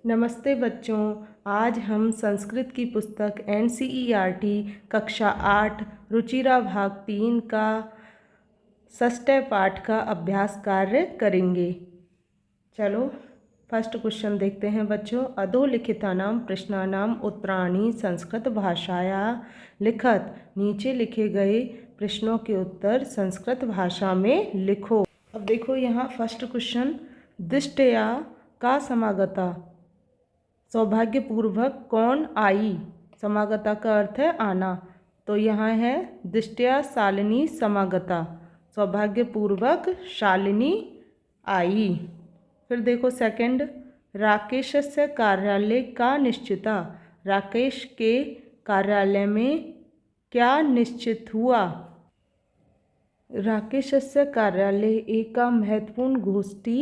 नमस्ते बच्चों। आज हम संस्कृत की पुस्तक NCERT कक्षा 8 रुचिरा भाग 3 का षष्ठ पाठ का अभ्यास कार्य करेंगे। चलो फर्स्ट क्वेश्चन देखते हैं बच्चों। अधोलिखितानां प्रश्नानां उत्तराणि संस्कृत भाषाया लिखत। नीचे लिखे गए प्रश्नों के उत्तर संस्कृत भाषा में लिखो। अब देखो यहाँ फर्स्ट क्वेश्चन, दिष्टया का समागता, सौभाग्यपूर्वक कौन आई। समागता का अर्थ है आना, तो यहाँ है दिष्टया शालिनी समागता, सौभाग्यपूर्वक शालिनी आई। फिर देखो सेकंड, राकेशस्य कार्यालय का निश्चिता, राकेश के कार्यालय में क्या निश्चित हुआ। राकेशस्य कार्यालय एक का महत्वपूर्ण गोष्ठी,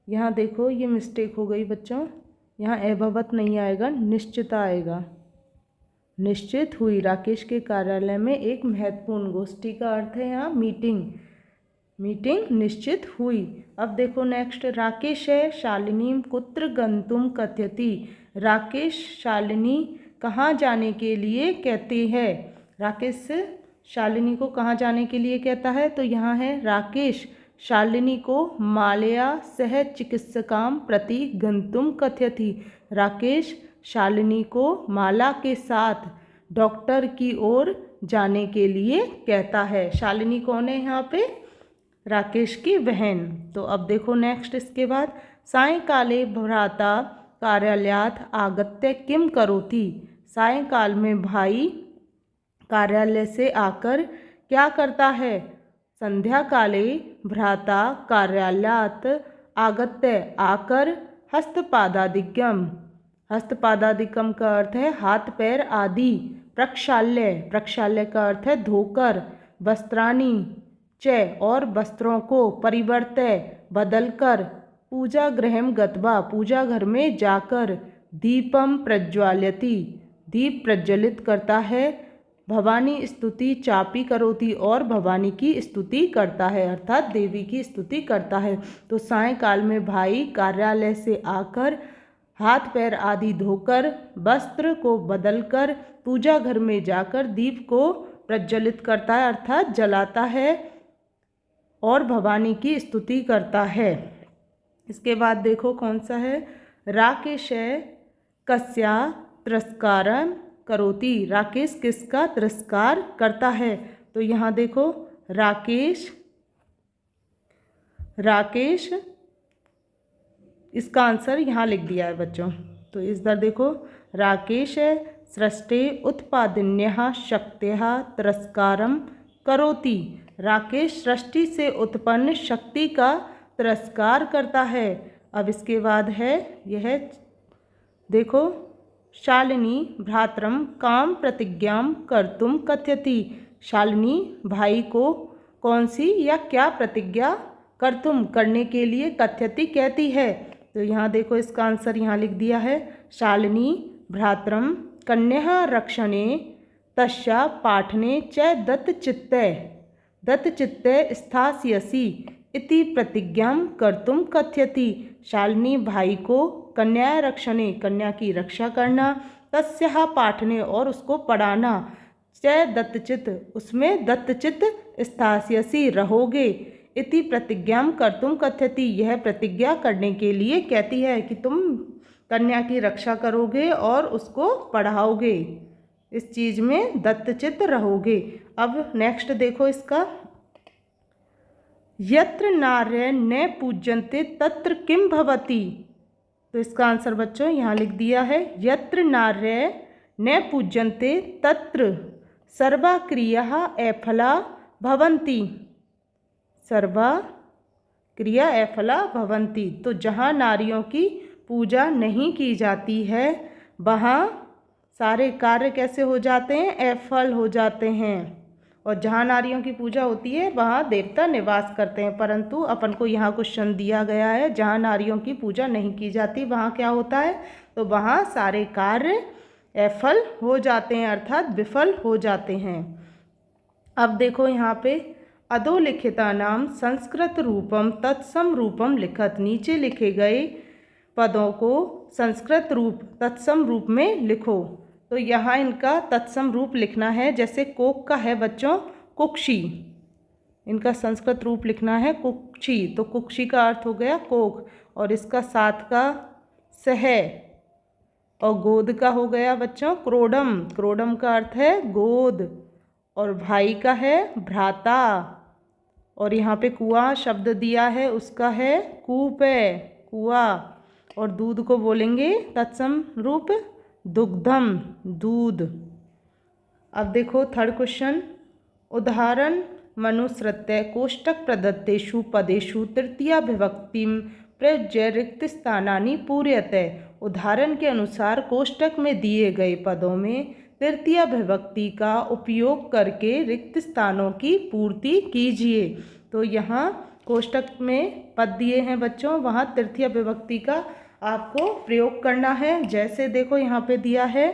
यहाँ देखो ये मिस्टेक हो गई बच्चों, यहाँ एभवत नहीं आएगा, निश्चित आएगा। निश्चित हुई, राकेश के कार्यालय में एक महत्वपूर्ण गोष्ठी का अर्थ है यहाँ मीटिंग, मीटिंग निश्चित हुई। अब देखो नेक्स्ट, राकेश है शालिनी कुत्र गंतुम कथयति, राकेश शालिनी कहाँ जाने के लिए कहते हैं। राकेश शालिनी को कहाँ जाने के लिए कहता है, तो यहाँ है राकेश शालिनी को मालया सह चिकित्सकाम प्रति गंतुम कथयति, राकेश शालिनी को माला के साथ डॉक्टर की ओर जाने के लिए कहता है। शालिनी कौन है यहाँ पे, राकेश की बहन। तो अब देखो नेक्स्ट इसके बाद, सायंकाले भ्राता कार्यालयात आगत्य किम करोति, सायंकाल में भाई कार्यालय से आकर क्या करता है। संध्या काले भ्राता कार्यालयात आगत्य आकर हस्तपादादिकम, हस्तपादादिकम का अर्थ है हाथ पैर आदि, प्रक्षाल्य, प्रक्षाल्य का अर्थ है धोकर, वस्त्राणि च और वस्त्रों को, परिवर्त्य बदलकर, पूजा गृहम गत्वा पूजा घर में जाकर, दीपम प्रज्वाल्यति दीप प्रज्वलित करता है, भवानी स्तुति चापी करोति और भवानी की स्तुति करता है, अर्थात देवी की स्तुति करता है। तो सायंकाल में भाई कार्यालय से आकर हाथ पैर आदि धोकर, वस्त्र को बदलकर, पूजा घर में जाकर दीप को प्रज्वलित करता है अर्थात जलाता है और भवानी की स्तुति करता है। इसके बाद देखो कौन सा है, राकेश कस्या तिरस्कारम करोति, राकेश किसका तिरस्कार करता है। तो यहाँ देखो राकेश, राकेश इसका आंसर यहाँ लिख दिया है बच्चों। तो इधर देखो, राकेश सृष्टे उत्पादिन्यः शक्त्यः तिरस्कारम करोति, राकेश सृष्टि से उत्पन्न शक्ति का तिरस्कार करता है। अब इसके बाद है यह देखो, शालिनी भ्रातरम काम प्रतिज्ञाम कर्तुम कथयति, शालिनी भाई को कौन सी या क्या प्रतिज्ञा कर्तुम करने के लिए कथयति कहती है। तो यहाँ देखो इसका आंसर यहाँ लिख दिया है, शालिनी भ्रातरम कन्या रक्षणे तस्या पाठने च दत्तचित्ते, दत्तचित्ते स्थास्यसि इति प्रतिज्ञां कर्तुम कथयति, शालिनी भाई को कन्या रक्षणे कन्या की रक्षा करना, तस्याः पाठने और उसको पढ़ाना, च दत्तचित उसमें दत्तचित स्थास्यसि रहोगे, इति प्रतिज्ञां कर्तुम कथयति यह प्रतिज्ञा करने के लिए कहती है कि तुम कन्या की रक्षा करोगे और उसको पढ़ाओगे, इस चीज़ में दत्तचित रहोगे। अब नेक्स्ट देखो इसका, यत्र नार्य न पूज्यन्ते तत्र किम भवति, तो इसका आंसर बच्चों यहाँ लिख दिया है, यत्र नार्य न पूज्यन्ते तत्र सर्वा क्रियाः अफला भवन्ति, सर्वा क्रिया अफला भवन्ति, तो जहाँ नारियों की पूजा नहीं की जाती है वहाँ सारे कार्य कैसे हो जाते हैं, अफल हो जाते हैं, और जहाँ नारियों की पूजा होती है वहाँ देवता निवास करते हैं। परंतु अपन को यहाँ क्वेश्चन दिया गया है जहाँ नारियों की पूजा नहीं की जाती वहाँ क्या होता है, तो वहाँ सारे कार्य अफल हो जाते हैं अर्थात विफल हो जाते हैं। अब देखो यहाँ पे, अधोलिखितानां संस्कृत रूपम तत्सम रूपम लिखत, नीचे लिखे गए पदों को संस्कृत रूप तत्सम रूप में लिखो। तो यहाँ इनका तत्सम रूप लिखना है। जैसे कोक का है बच्चों कुक्षी, इनका संस्कृत रूप लिखना है कुक्षी, तो कुक्षी का अर्थ हो गया कोक, और इसका साथ का सह, और गोद का हो गया बच्चों क्रोडम, क्रोडम का अर्थ है गोद, और भाई का है भ्राता, और यहाँ पे कुआं शब्द दिया है उसका है कूपे, कुआं, और दूध को बोलेंगे तत्सम रूप दुग्धम, दूध। अब देखो थर्ड क्वेश्चन, उदाहरण मनुसृत्य कोष्टक प्रदत्तेषु पदेषु तृतीया विभक्तिम प्रयुज्य रिक्त स्थानानि पूर्यते। उदाहरण के अनुसार कोष्टक में दिए गए पदों में तृतीया विभक्ति का उपयोग करके रिक्त स्थानों की पूर्ति कीजिए। तो यहाँ कोष्टक में पद दिए हैं बच्चों, वहाँ तृतीया विभक्ति का आपको प्रयोग करना है। जैसे देखो यहाँ पे दिया है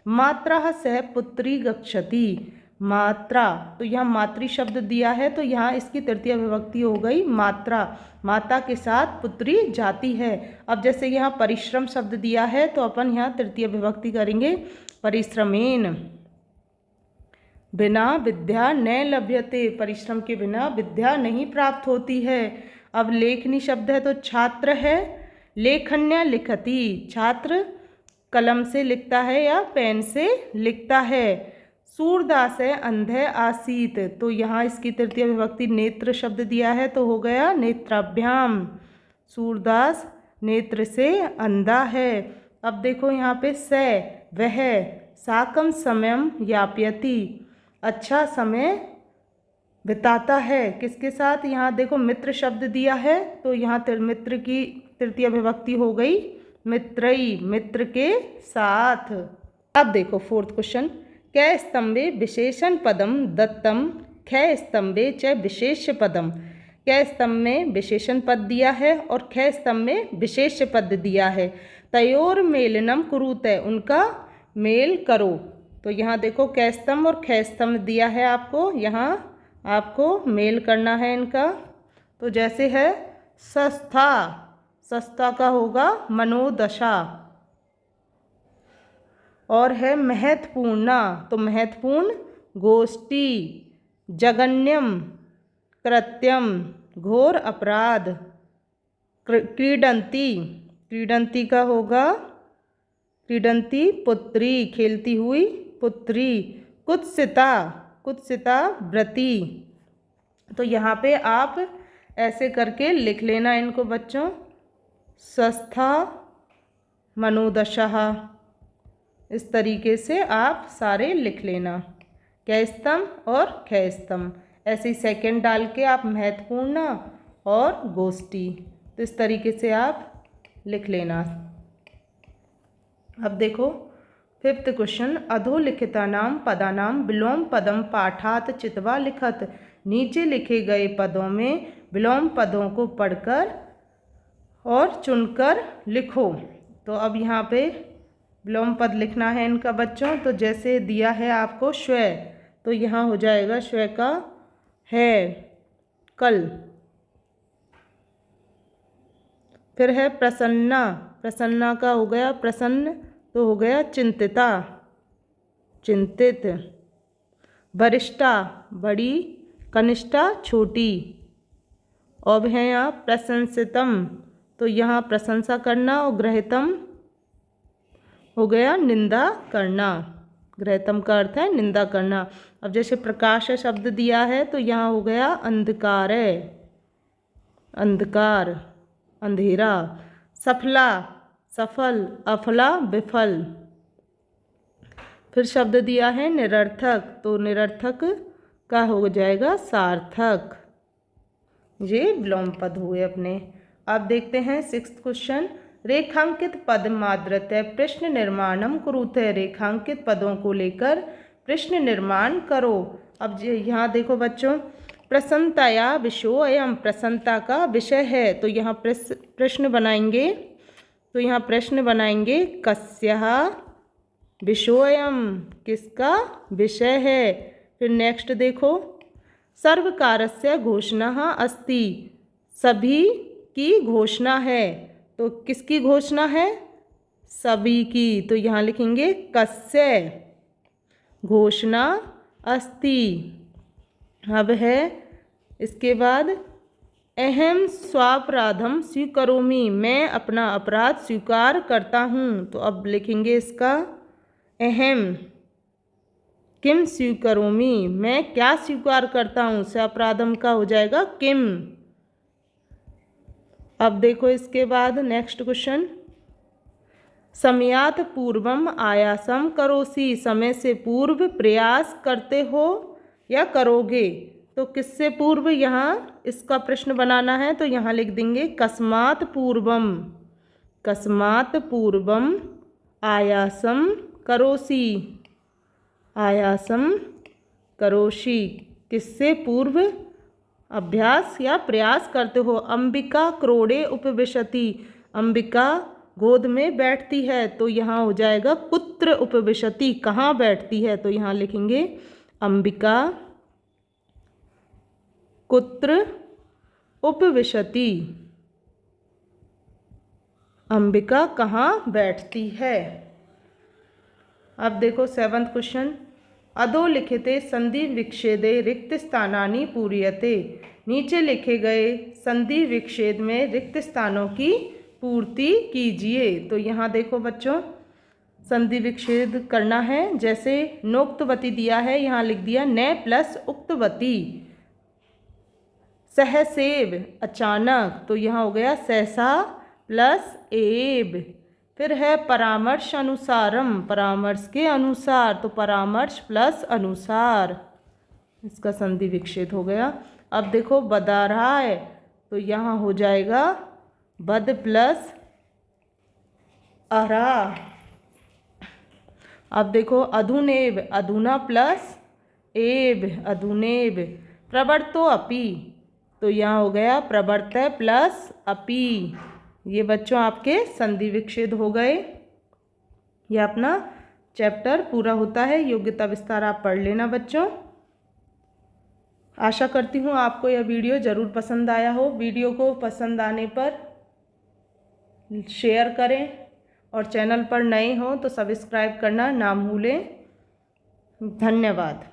मात्रा सह पुत्री गच्छति, मात्रा, तो यहाँ मातृ शब्द दिया है, तो यहाँ इसकी तृतीया विभक्ति हो गई मात्रा, माता के साथ पुत्री जाती है। अब जैसे यहाँ परिश्रम शब्द दिया है तो अपन यहाँ तृतीय विभक्ति करेंगे परिश्रमेन। बिना विद्या न लभ्यते, परिश्रम के बिना विद्या नहीं प्राप्त होती है। अब लेखनी शब्द है तो छात्र है, लेखन्या लिखति, छात्र कलम से लिखता है या पेन से लिखता है। सूरदास है अंधे आसीत, तो यहाँ इसकी तृतीय विभक्ति नेत्र शब्द दिया है तो हो गया नेत्राभ्याम, सूरदास नेत्र से अंधा है। अब देखो यहाँ पे से वह साकम समयम यापयति, अच्छा समय बिताता है, किसके साथ, यहाँ देखो मित्र शब्द दिया है तो यहाँ मित्र की तृतीय विभक्ति हो गई मित्रई, मित्र के साथ। अब देखो फोर्थ क्वेश्चन, कै स्तंभे विशेषण पदम दत्तम खे स्तंभे च विशेष पदम। कै स्तंभ में विशेषण पद दिया है और खे स्तंभ में विशेष पद दिया है। तयोर मेलनम कुरुते, उनका मेल करो। तो यहाँ देखो कै स्तंभ और खे स्तंभ दिया है आपको, यहाँ आपको मेल करना है इनका। तो जैसे है सस्था, सस्ता का होगा मनोदशा, और है महत्वपूर्ण, तो महत्वपूर्ण गोष्ठी, जघन्यम कृत्यम घोर अपराध, क्रीडंती, क्रीडंती का होगा क्रीडंती पुत्री खेलती हुई पुत्री, कुत्सिता, कुत्सिता व्रती। तो यहाँ पे आप ऐसे करके लिख लेना इनको बच्चों, स्वस्था मनोदशा, इस तरीके से आप सारे लिख लेना, कै स्तंभ और खे स्तंभ। ऐसे ही सेकंड डाल के आप महत्वपूर्ण और गोष्ठी, तो इस तरीके से आप लिख लेना। अब देखो फिफ्थ क्वेश्चन, अधोलिखितानां पदानां विलोम पदम पाठात चित्वा लिखत। नीचे लिखे गए पदों में विलोम पदों को पढ़कर और चुनकर लिखो। तो अब यहाँ पे विलोम पद लिखना है इनका बच्चों। तो जैसे दिया है आपको श्व, तो यहाँ हो जाएगा श्व का है कल। फिर है प्रसन्ना, प्रसन्ना का हो गया प्रसन्न, तो हो गया चिंतिता, चिंतित। वरिष्ठा बड़ी, कनिष्ठा छोटी। अब है यहाँ प्रशंसितम, तो यहाँ प्रशंसा करना, और गृहीतम हो गया निंदा करना, गृहीतम का अर्थ है निंदा करना। अब जैसे प्रकाश शब्द दिया है तो यहाँ हो गया अंधकार, अंधकार अंधेरा। सफला सफल, अफला विफल। फिर शब्द दिया है निरर्थक, तो निरर्थक का हो जाएगा सार्थक। ये विलोम पद हुए अपने। अब देखते हैं सिक्स्थ क्वेश्चन, रेखांकित पद माद्रते प्रश्न निर्माणम कुरुते। रेखांकित पदों को लेकर प्रश्न निर्माण करो। अब यहाँ देखो बच्चों, प्रसन्नताया विषयोयम, प्रसन्नता का विषय है, तो यहाँ प्रश्न बनाएंगे। तो यहाँ प्रश्न बनाएंगे कस्यः विषयोयम, किसका विषय है। फिर नेक्स्ट देखो, सर्वकारस्य घोषणा अस्ति, सभी की घोषणा है, तो किसकी घोषणा है? सभी की। तो यहाँ लिखेंगे कस्य घोषणा अस्ति। अब है इसके बाद अहम स्वापराधम स्वीकरोमि, मैं अपना अपराध स्वीकार करता हूँ। तो अब लिखेंगे इसका अहम किम स्वीकरोमि, मैं क्या स्वीकार करता हूँ। स्वापराधम का हो जाएगा किम। अब देखो इसके बाद नेक्स्ट क्वेश्चन, समयात पूर्वम आयासम करोसि, समय से पूर्व प्रयास करते हो या करोगे। तो किससे पूर्व यहाँ इसका प्रश्न बनाना है, तो यहाँ लिख देंगे कस्मात पूर्वम। कस्मात पूर्वम आयासम करोसि, आयासम करोषि, किससे पूर्व अभ्यास या प्रयास करते हो। अंबिका क्रोड़े उपविशति, अंबिका गोद में बैठती है। तो यहाँ हो जाएगा कुत्र उपविशति, कहाँ बैठती है। तो यहाँ लिखेंगे अंबिका कुत्र उपविशति, अंबिका कहाँ बैठती है। अब देखो 7वां क्वेश्चन, अधोलिखिते संधि विच्छेदे रिक्त स्थानानि पूर्यते, नीचे लिखे गए संधि विच्छेद में रिक्त स्थानों की पूर्ति कीजिए। तो यहाँ देखो बच्चों संधि विच्छेद करना है। जैसे नोक्तवती दिया है, यहाँ लिख दिया न प्लस उक्तवती। सहसेव अचानक, तो यहाँ हो गया सहसा प्लस एव। फिर है परामर्श अनुसारम, परामर्श के अनुसार, तो परामर्श प्लस अनुसार, इसका संधि विच्छेद हो गया। अब देखो बदा रहा है, तो यहाँ हो जाएगा बद प्लस अरा। अब देखो अधुनेव, अधुना प्लस एव, अधुनेव। प्रवर्तो अपि, तो यहाँ हो गया प्रवर्तय प्लस अपि। ये बच्चों आपके संधि विच्छेद हो गए। ये अपना चैप्टर पूरा होता है। योग्यता विस्तार आप पढ़ लेना बच्चों। आशा करती हूँ आपको यह वीडियो ज़रूर पसंद आया हो। वीडियो को पसंद आने पर शेयर करें और चैनल पर नए हो तो सब्सक्राइब करना ना भूलें। धन्यवाद।